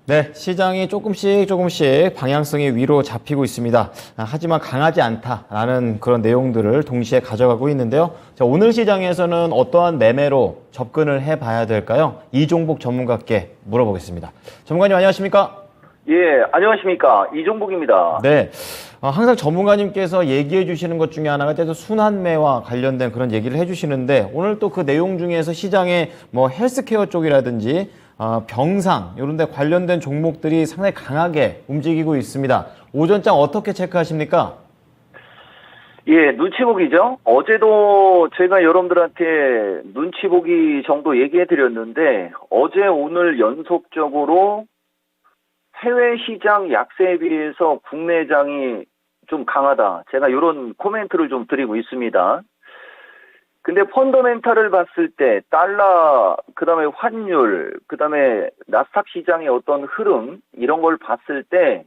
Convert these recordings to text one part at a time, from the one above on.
네, 시장이 조금씩 방향성이 위로 잡히고 있습니다. 하지만 강하지 않다라는 그런 내용들을 동시에 가져가고 있는데요. 자, 오늘 시장에서는 어떠한 매매로 접근을 해봐야 될까요? 이종복 전문가께 물어보겠습니다. 전문가님 안녕하십니까? 예, 안녕하십니까. 이종복입니다. 네, 항상 전문가님께서 얘기해 주시는 것 중에 하나가 계속 순환매와 관련된 그런 얘기를 해주시는데 오늘 또 그 내용 중에서 시장의 뭐 헬스케어 쪽이라든지 병상 이런 데 관련된 종목들이 상당히 강하게 움직이고 있습니다. 오전장 어떻게 체크하십니까? 예, 눈치보기죠. 어제도 제가 여러분들한테 눈치보기 정도 얘기해 드렸는데 어제 오늘 연속적으로 해외 시장 약세에 비해서 국내장이 좀 강하다. 제가 이런 코멘트를 좀 드리고 있습니다. 근데 펀더멘탈을 봤을 때 달러, 그다음에 환율, 그다음에 나스닥 시장의 어떤 흐름 이런 걸 봤을 때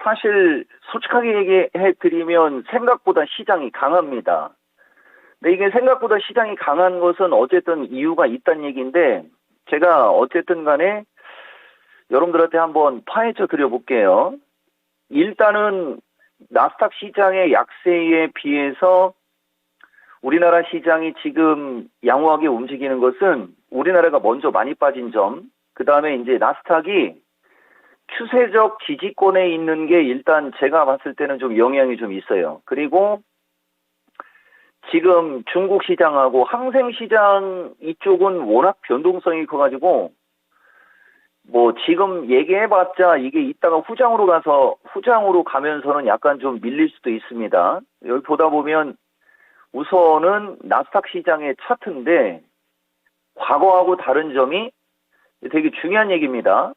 사실 솔직하게 얘기해 드리면 생각보다 시장이 강합니다. 근데 이게 생각보다 시장이 강한 것은 어쨌든 이유가 있다는 얘기인데 제가 어쨌든 간에 여러분들한테 한번 파헤쳐 드려볼게요. 일단은 나스닥 시장의 약세에 비해서 우리나라 시장이 지금 양호하게 움직이는 것은 우리나라가 먼저 많이 빠진 점, 그 다음에 이제 나스닥이 추세적 지지권에 있는 게 일단 제가 봤을 때는 좀 영향이 좀 있어요. 그리고 지금 중국 시장하고 항생 시장 이쪽은 워낙 변동성이 커가지고 뭐 지금 얘기해봤자 이게 이따가 후장으로 가면서는 약간 좀 밀릴 수도 있습니다. 여기 보다 보면 우선은 나스닥 시장의 차트인데 과거하고 다른 점이 되게 중요한 얘기입니다.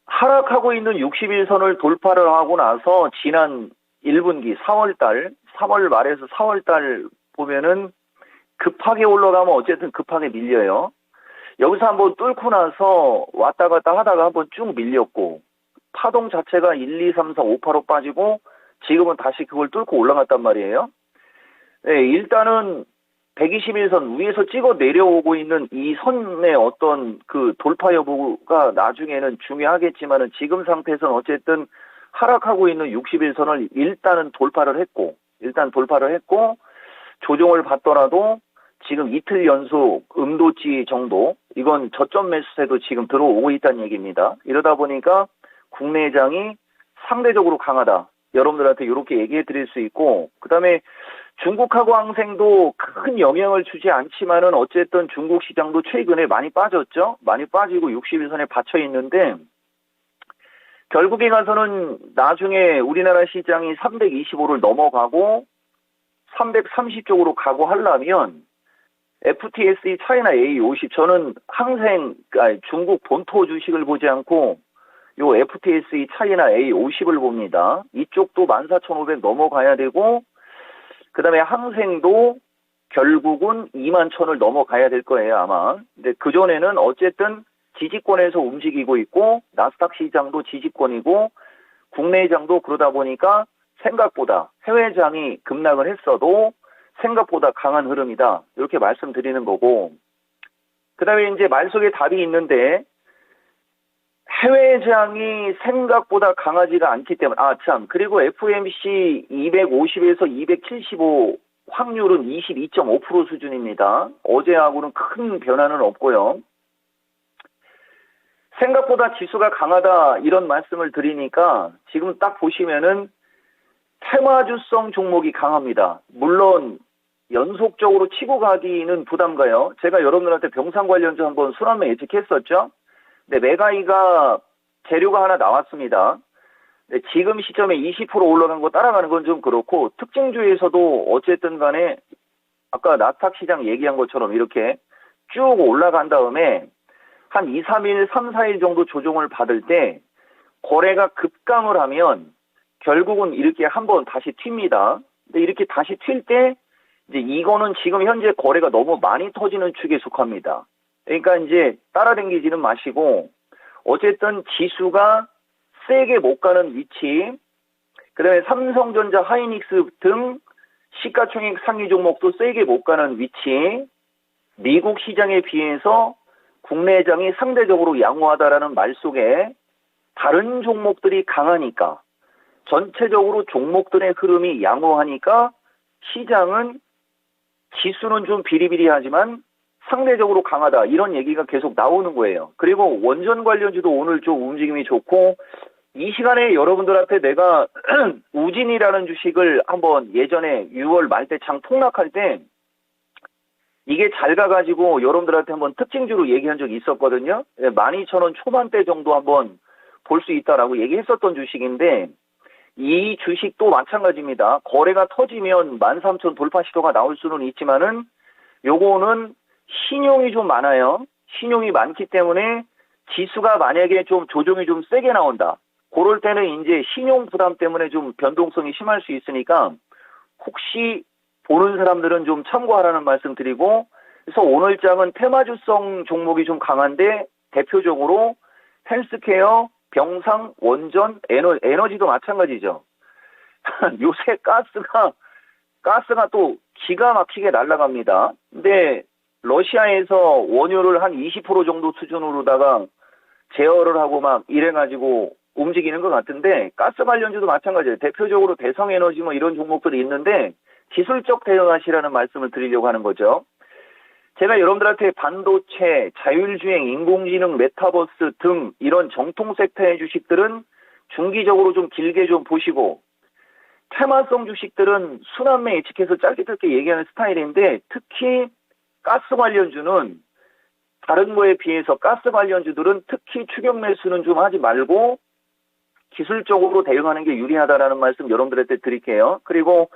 하락하고 있는 60일선을 돌파를 하고 나서 지난 1분기 3월 말에서 4월달 보면은 급하게 올라가면 어쨌든 급하게 밀려요. 여기서 한번 뚫고 나서 왔다 갔다 하다가 한번 쭉 밀렸고 파동 자체가 1, 2, 3, 4, 5, 8로 빠지고 지금은 다시 그걸 뚫고 올라갔단 말이에요. 네, 일단은 121선 위에서 찍어 내려오고 있는 이 선의 어떤 그 돌파 여부가 나중에는 중요하겠지만은 지금 상태에서는 어쨌든 하락하고 있는 61선을 일단 돌파를 했고 조정을 받더라도 지금 이틀 연속 음도치 정도 이건 저점 매수세도 지금 들어오고 있다는 얘기입니다. 이러다 보니까 국내장이 상대적으로 강하다. 여러분들한테 이렇게 얘기해 드릴 수 있고 그다음에 중국하고 항생도 큰 영향을 주지 않지만은 어쨌든 중국 시장도 최근에 많이 빠졌죠. 많이 빠지고 60일선에 받쳐 있는데 결국에 가서는 나중에 우리나라 시장이 325를 넘어가고 330 쪽으로 가고 하려면 FTSE 차이나 A50 저는 중국 본토 주식을 보지 않고 요 FTSE 차이나 A50을 봅니다. 이쪽도 14,500 넘어가야 되고 그 다음에 항생도 결국은 21,000을 넘어가야 될 거예요, 아마. 근데 그전에는 어쨌든 지지권에서 움직이고 있고, 나스닥 시장도 지지권이고, 국내장도 그러다 보니까 생각보다 해외장이 급락을 했어도 생각보다 강한 흐름이다. 이렇게 말씀드리는 거고, 그 다음에 이제 말 속에 답이 있는데, 해외장이 생각보다 강하지가 않기 때문에 그리고 FOMC 250에서 275 확률은 22.5% 수준입니다. 어제하고는 큰 변화는 없고요. 생각보다 지수가 강하다 이런 말씀을 드리니까 지금 딱 보시면은 테마주성 종목이 강합니다. 물론 연속적으로 치고 가기는 부담가요. 제가 여러분들한테 병상 관련주 한번 순환매 예측했었죠. 네, 메가이가 재료가 하나 나왔습니다. 네, 지금 시점에 20% 올라간 거 따라가는 건 좀 그렇고 특징주에서도 어쨌든 간에 아까 나스닥 시장 얘기한 것처럼 이렇게 쭉 올라간 다음에 한 2, 3일, 3, 4일 정도 조정을 받을 때 거래가 급감을 하면 결국은 이렇게 한번 다시 튑니다. 근데 이렇게 다시 튈 때 이제 이거는 지금 현재 거래가 너무 많이 터지는 축에 속합니다. 그러니까 이제 따라다니지는 마시고 어쨌든 지수가 세게 못 가는 위치, 그다음에 삼성전자, 하이닉스 등 시가총액 상위 종목도 세게 못 가는 위치, 미국 시장에 비해서 국내장이 상대적으로 양호하다라는 말 속에 다른 종목들이 강하니까 전체적으로 종목들의 흐름이 양호하니까 시장은 지수는 좀 비리비리하지만 상대적으로 강하다 이런 얘기가 계속 나오는 거예요. 그리고 원전 관련주도 오늘 좀 움직임이 좋고 이 시간에 여러분들한테 내가 우진이라는 주식을 한번 예전에 6월 말 때 장 폭락할 때 이게 잘 가가지고 여러분들한테 한번 특징주로 얘기한 적이 있었거든요. 12,000원 초반대 정도 한번 볼 수 있다라고 얘기했었던 주식인데 이 주식도 마찬가지입니다. 거래가 터지면 13,000 돌파 시도가 나올 수는 있지만은 요거는 신용이 좀 많아요. 신용이 많기 때문에 지수가 만약에 좀 조정이 좀 세게 나온다. 그럴 때는 이제 신용 부담 때문에 좀 변동성이 심할 수 있으니까 혹시 보는 사람들은 좀 참고하라는 말씀 드리고 그래서 오늘 장은 테마주성 종목이 좀 강한데 대표적으로 헬스케어, 병상, 원전, 에너지도 마찬가지죠. 요새 가스가 또 기가 막히게 날아갑니다. 근데 러시아에서 원유를 한 20% 정도 수준으로다가 제어를 하고 막 이래가지고 움직이는 것 같은데 가스 관련주도 마찬가지예요. 대표적으로 대성에너지 뭐 이런 종목들이 있는데 기술적 대응하시라는 말씀을 드리려고 하는 거죠. 제가 여러분들한테 반도체, 자율주행, 인공지능, 메타버스 등 이런 정통 섹터의 주식들은 중기적으로 좀 길게 좀 보시고 테마성 주식들은 순환매 예측해서 짧게 얘기하는 스타일인데 특히 가스 관련주는 다른 거에 비해서 가스 관련주들은 특히 추격 매수는 좀 하지 말고 기술적으로 대응하는 게 유리하다라는 말씀 여러분들한테 드릴게요. 그리고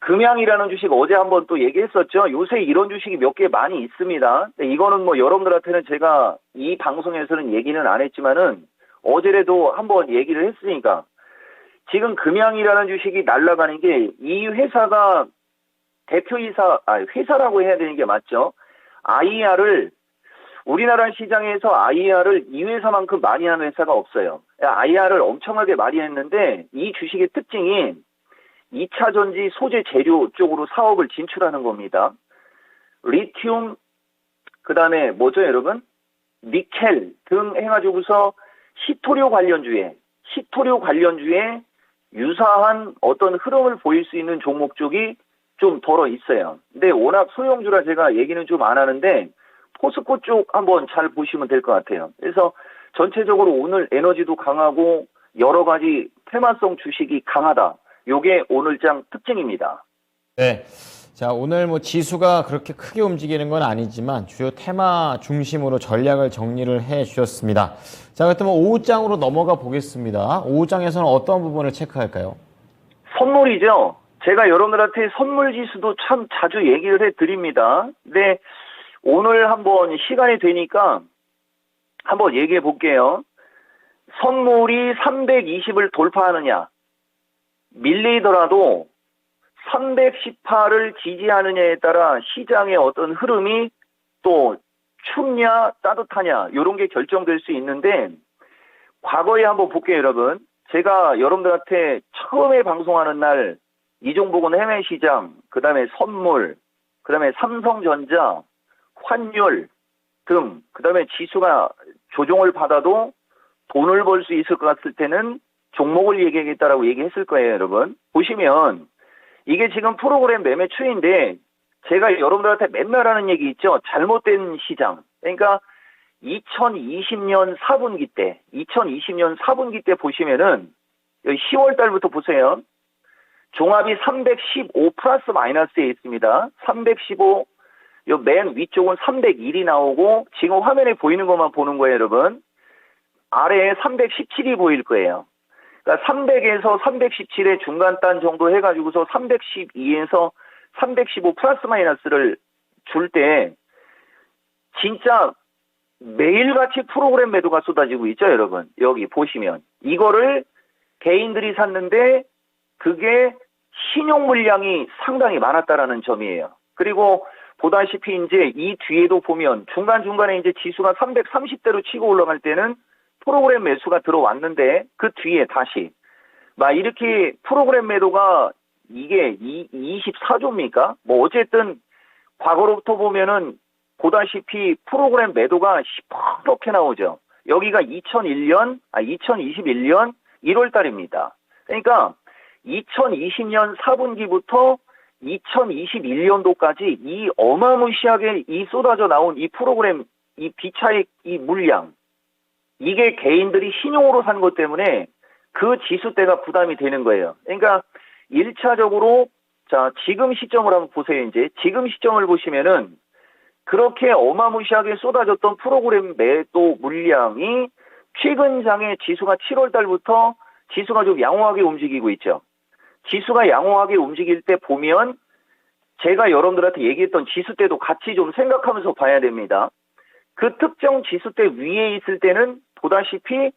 금양이라는 주식 어제 한번 또 얘기했었죠. 요새 이런 주식이 몇 개 많이 있습니다. 이거는 뭐 여러분들한테는 제가 이 방송에서는 얘기는 안 했지만은 어제라도 한번 얘기를 했으니까 지금 금양이라는 주식이 날아가는 게 이 회사가 회사라고 해야 되는 게 맞죠. IR을 우리나라 시장에서 IR을 이 회사만큼 많이 하는 회사가 없어요. IR을 엄청나게 많이 했는데 이 주식의 특징이 2차 전지 소재 재료 쪽으로 사업을 진출하는 겁니다. 리튬, 그 다음에 뭐죠 여러분? 니켈 등 해가지고서 시토류 관련주에 유사한 어떤 흐름을 보일 수 있는 종목 쪽이 좀 덜어 있어요. 근데 워낙 소형주라 제가 얘기는 좀 안 하는데 포스코 쪽 한번 잘 보시면 될 것 같아요. 그래서 전체적으로 오늘 에너지도 강하고 여러 가지 테마성 주식이 강하다. 요게 오늘장 특징입니다. 네. 자, 오늘 뭐 지수가 그렇게 크게 움직이는 건 아니지만 주요 테마 중심으로 전략을 정리를 해 주셨습니다. 자, 그렇다면 오후장으로 넘어가 보겠습니다. 오후장에서는 어떤 부분을 체크할까요? 선물이죠. 제가 여러분들한테 선물 지수도 참 자주 얘기를 해 드립니다. 근데 오늘 한번 시간이 되니까 한번 얘기해 볼게요. 선물이 320을 돌파하느냐, 밀리더라도 318을 지지하느냐에 따라 시장의 어떤 흐름이 또 춥냐 따뜻하냐 이런 게 결정될 수 있는데 과거에 한번 볼게요 여러분. 제가 여러분들한테 처음에 방송하는 날 이종복은 해외 시장, 그 다음에 선물, 그 다음에 삼성전자, 환율 등, 그 다음에 지수가 조정을 받아도 돈을 벌 수 있을 것 같을 때는 종목을 얘기하겠다라고 얘기했을 거예요, 여러분. 보시면 이게 지금 프로그램 매매 추이인데 제가 여러분들한테 맨날 하는 얘기 있죠. 잘못된 시장. 그러니까 2020년 4분기 때 보시면은 여기 10월 달부터 보세요. 종합이 315 플러스 마이너스에 있습니다. 315, 요 맨 위쪽은 301이 나오고 지금 화면에 보이는 것만 보는 거예요, 여러분. 아래에 317이 보일 거예요. 그러니까 300에서 317의 중간단 정도 해가지고서 312에서 315 플러스 마이너스를 줄 때 진짜 매일같이 프로그램 매도가 쏟아지고 있죠, 여러분. 여기 보시면 이거를 개인들이 샀는데 그게 신용 물량이 상당히 많았다라는 점이에요. 그리고 보다시피 이제 이 뒤에도 보면 중간중간에 이제 지수가 330대로 치고 올라갈 때는 프로그램 매수가 들어왔는데 그 뒤에 다시 막 이렇게 프로그램 매도가 이게 24조입니까? 뭐 어쨌든 과거로부터 보면은 보다시피 프로그램 매도가 시퍼렇게 나오죠. 여기가 2021년 1월 달입니다. 그러니까 2020년 4분기부터 2021년도까지 이 어마무시하게 이 쏟아져 나온 이 프로그램, 이 비차익, 이 물량, 이게 개인들이 신용으로 산 것 때문에 그 지수대가 부담이 되는 거예요. 그러니까 1차적으로 자, 지금 시점을 한번 보세요. 이제 지금 시점을 보시면은 그렇게 어마무시하게 쏟아졌던 프로그램 매도 물량이 최근 장에 지수가 7월 달부터 지수가 좀 양호하게 움직이고 있죠. 지수가 양호하게 움직일 때 보면 제가 여러분들한테 얘기했던 지수대도 같이 좀 생각하면서 봐야 됩니다. 그 특정 지수대 위에 있을 때는 보다시피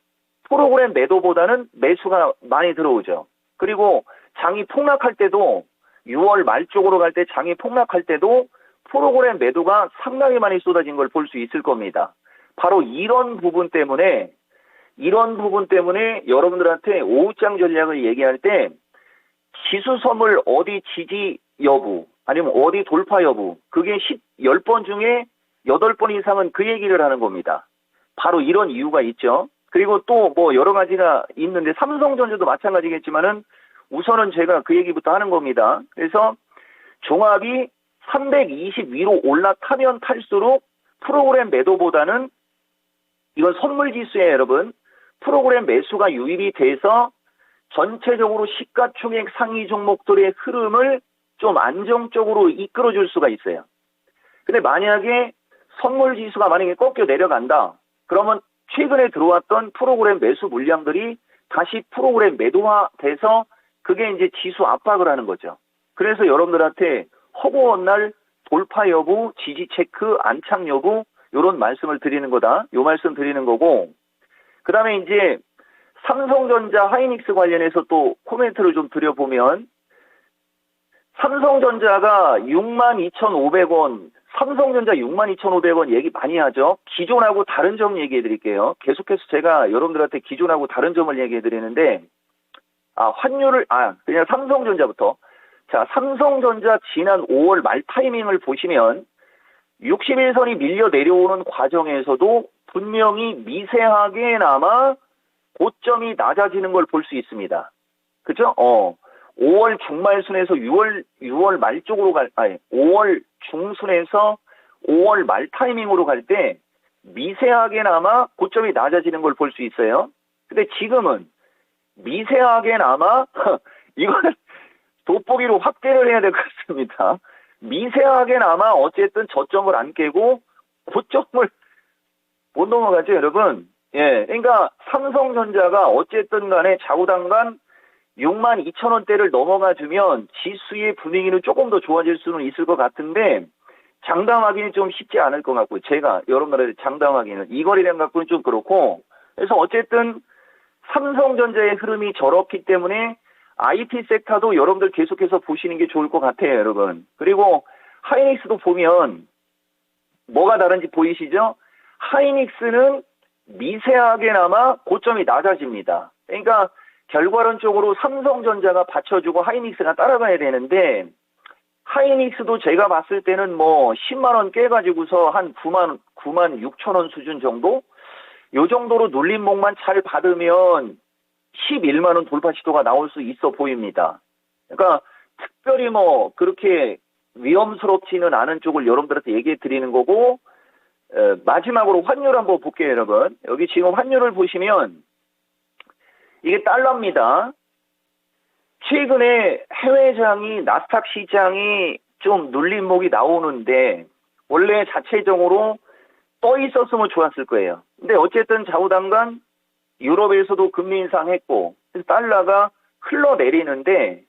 프로그램 매도보다는 매수가 많이 들어오죠. 그리고 장이 폭락할 때도 6월 말 쪽으로 갈 때 장이 폭락할 때도 프로그램 매도가 상당히 많이 쏟아진 걸 볼 수 있을 겁니다. 바로 이런 부분 때문에 여러분들한테 오후장 전략을 얘기할 때 지수 선물 어디 지지 여부 아니면 어디 돌파 여부 그게 10번 중에 8번 이상은 그 얘기를 하는 겁니다. 바로 이런 이유가 있죠. 그리고 또 뭐 여러 가지가 있는데 삼성전자도 마찬가지겠지만은 우선은 제가 그 얘기부터 하는 겁니다. 그래서 종합이 320 위로 올라타면 탈수록 프로그램 매도보다는 이건 선물 지수예요, 여러분. 프로그램 매수가 유입이 돼서 전체적으로 시가총액 상위 종목들의 흐름을 좀 안정적으로 이끌어줄 수가 있어요. 근데 만약에 선물 지수가 만약에 꺾여 내려간다. 그러면 최근에 들어왔던 프로그램 매수 물량들이 다시 프로그램 매도화돼서 그게 이제 지수 압박을 하는 거죠. 그래서 여러분들한테 허구한 날 돌파 여부, 지지 체크, 안착 여부 이런 말씀을 드리는 거다. 요 말씀 드리는 거고 그 다음에 이제 삼성전자 하이닉스 관련해서 또 코멘트를 좀 드려보면 삼성전자가 62,500원 삼성전자 62,500원 얘기 많이 하죠. 기존하고 다른 점 얘기해 드릴게요. 계속해서 제가 여러분들한테 기존하고 다른 점을 얘기해 드리는데 그냥 삼성전자부터. 자, 삼성전자 지난 5월 말 타이밍을 보시면 61선이 밀려 내려오는 과정에서도 분명히 미세하게나마 고점이 낮아지는 걸 볼 수 있습니다. 그죠? 5월 중말순에서 6월 말 쪽으로 5월 중순에서 5월 말 타이밍으로 갈 때 미세하게나마 고점이 낮아지는 걸 볼 수 있어요. 근데 지금은 미세하게나마 이거는 돋보기로 확대를 해야 될 것 같습니다. 미세하게나마 어쨌든 저점을 안 깨고 고점을 못 넘어가죠, 여러분. 예, 그러니까 삼성전자가 어쨌든 간에 좌우당간 62,000원대를 넘어가 주면 지수의 분위기는 조금 더 좋아질 수는 있을 것 같은데 장담하기는 좀 쉽지 않을 것 같고 제가 여러분들한테 장담하기는 이 거래량 갖고는 좀 그렇고 그래서 어쨌든 삼성전자의 흐름이 저렇기 때문에 IT 섹터도 여러분들 계속해서 보시는 게 좋을 것 같아요, 여러분. 그리고 하이닉스도 보면 뭐가 다른지 보이시죠? 하이닉스는 미세하게나마 고점이 낮아집니다. 그러니까 결과론적으로 삼성전자가 받쳐주고 하이닉스가 따라가야 되는데 하이닉스도 제가 봤을 때는 뭐 10만원 깨가지고서 한 9만 6천 원 수준 정도? 요 정도로 눌림목만 잘 받으면 11만원 돌파 시도가 나올 수 있어 보입니다. 그러니까 특별히 뭐 그렇게 위험스럽지는 않은 쪽을 여러분들한테 얘기해 드리는 거고 마지막으로 환율 한번 볼게요, 여러분. 여기 지금 환율을 보시면 이게 달러입니다. 최근에 해외장이 나스닥 시장이 좀 눌림목이 나오는데 원래 자체적으로 떠 있었으면 좋았을 거예요. 근데 어쨌든 좌우당간 유럽에서도 금리 인상했고 달러가 흘러내리는데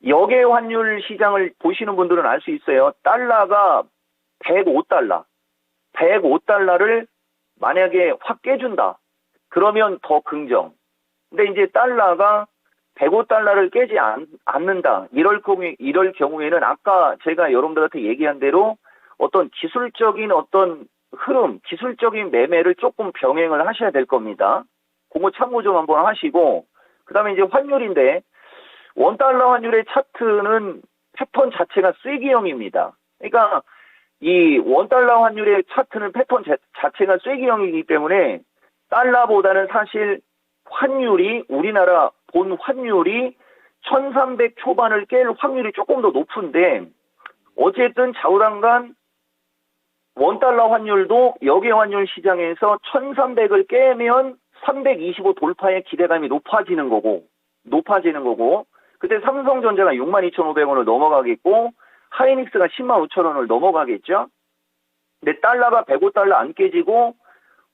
역의 환율 시장을 보시는 분들은 알 수 있어요. 달러가 105달러를 만약에 확 깨준다. 그러면 더 긍정. 근데 이제 달러가 105달러를 깨지 않는다. 이럴 경우에는 아까 제가 여러분들한테 얘기한 대로 어떤 기술적인 어떤 흐름, 기술적인 매매를 조금 병행을 하셔야 될 겁니다. 그거 참고 좀 한번 하시고, 그 다음에 이제 환율인데, 원달러 환율의 차트는 패턴 자체가 쐐기형입니다. 그러니까 이 원달러 환율의 차트는 패턴 자체가 쐐기형이기 때문에 달러보다는 사실 환율이 우리나라 본 환율이 1300 초반을 깰 확률이 조금 더 높은데 어쨌든 좌우당간 원달러 환율도 역외 환율 시장에서 1300을 깨면 325 돌파의 기대감이 높아지는 거고 그때 삼성전자가 62,500원을 넘어가겠고 하이닉스가 105,000원을 넘어가겠죠. 근데 달러가 105달러 안 깨지고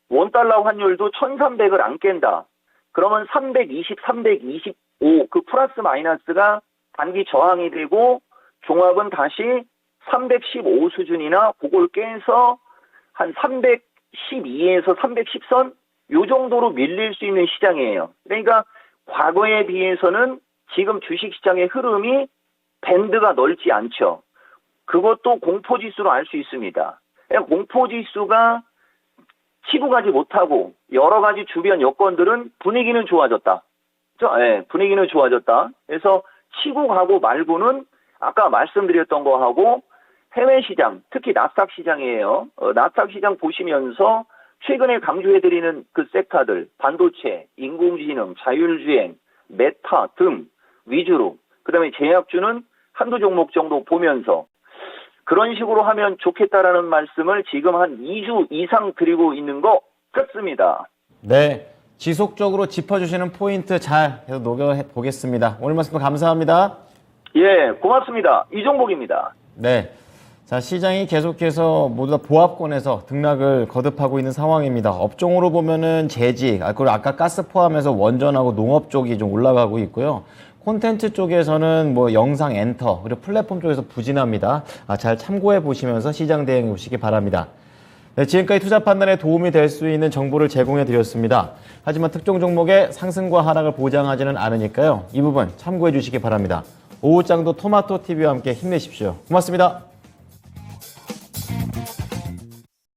원달러 환율도 1300을 안 깬다. 그러면 320, 325 그 플러스 마이너스가 단기 저항이 되고 종합은 다시 315 수준이나 그걸 깨서 한 312에서 310선 요 정도로 밀릴 수 있는 시장이에요. 그러니까 과거에 비해서는 지금 주식시장의 흐름이 밴드가 넓지 않죠. 그것도 공포지수로 알 수 있습니다. 공포지수가 치고 가지 못하고 여러 가지 주변 여건들은 분위기는 좋아졌다. 네, 분위기는 좋아졌다. 그래서 치고 가고 말고는 아까 말씀드렸던 거하고 해외 시장, 특히 나스닥 시장이에요. 나스닥 시장 보시면서 최근에 강조해드리는 그 섹터들, 반도체, 인공지능, 자율주행, 메타 등 위주로, 그 다음에 제약주는 한두 종목 정도 보면서 그런 식으로 하면 좋겠다라는 말씀을 지금 한 2주 이상 드리고 있는 거 같습니다. 네, 지속적으로 짚어주시는 포인트 잘 계속 녹여보겠습니다. 오늘 말씀 감사합니다. 예, 고맙습니다. 이종복입니다. 네. 자, 시장이 계속해서 모두 다 보합권에서 등락을 거듭하고 있는 상황입니다. 업종으로 보면은 제직, 그리고 아까 가스 포함해서 원전하고 농업 쪽이 좀 올라가고 있고요. 콘텐츠 쪽에서는 뭐 영상 엔터, 그리고 플랫폼 쪽에서 부진합니다. 잘 참고해 보시면서 시장 대응해 보시기 바랍니다. 네, 지금까지 투자 판단에 도움이 될 수 있는 정보를 제공해 드렸습니다. 하지만 특정 종목의 상승과 하락을 보장하지는 않으니까요. 이 부분 참고해 주시기 바랍니다. 오후장도 토마토TV와 함께 힘내십시오. 고맙습니다.